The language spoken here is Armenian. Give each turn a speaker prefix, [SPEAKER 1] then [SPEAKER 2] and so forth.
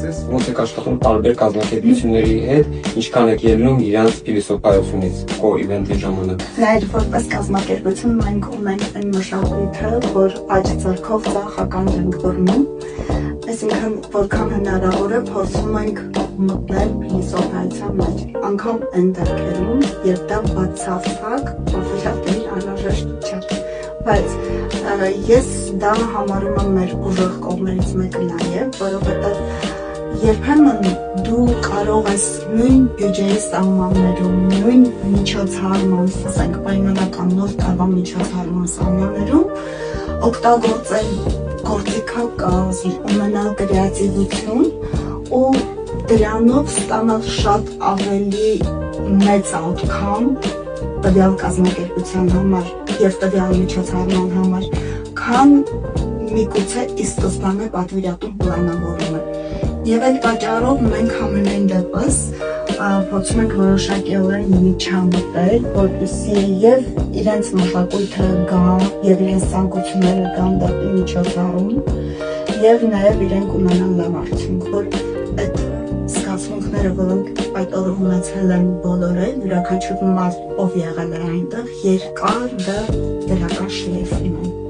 [SPEAKER 1] ձեզ, ոնց եք աշխատում տարբեր կազմակերպությունների հետ, ինչքան եք ելնում իրանց փիլիսոփայությունից քո իվենթի ժամանակ։
[SPEAKER 2] Նաև որպես կազմակերպություն մենք ունենք այն մշակույթը, որ աջ ձեռքով ծախական ենք բռնում, այսինքն որքան հնարավոր է փորձում ենք մտնել փիլիսոփայության մեջ, անգամ այն դեպքերում, երբ դա բացարձակ պրոֆեսիոնալների անհրաժեշտ չէ, բայց ես դա համարում եմ մեր ուժեղ կողմերից մեկը նաև, որովհետև երբեմն դու կարող ես նույն բյուջեի սահմաններում, նույն միջոցառման, ասենք պայմանական նոր տարվա միջոցառման սահմաններում օգտագործել գործիքակազմ, ունենալ կրեատիվություն ու դրանով ստանալ շատ ավելի մեծ outcome տվյալ կազմակերպության համար և տվյալ միջոցառման համար, քան միգուցե ի սկզբանե պատվիրատու պլանավորումը։ Եվ այդ պատճառով մենք ամենայն դեպս փորձում ենք որոշակիորեն միջամտել, որպեսզի և իրենց մշակույթը գա, և իրենց ցանկությունները գան դեպի միջոցառում, և նաև իրենք ունենան լավ արդյունք, որ այդ զգացմունքները, որոնք այդ օրը ունեցել են բոլորը, յուրաքանչյուր մարդ, ով եղել է այնտեղ, երկար դեռ դրական շլեյֆ ունեն։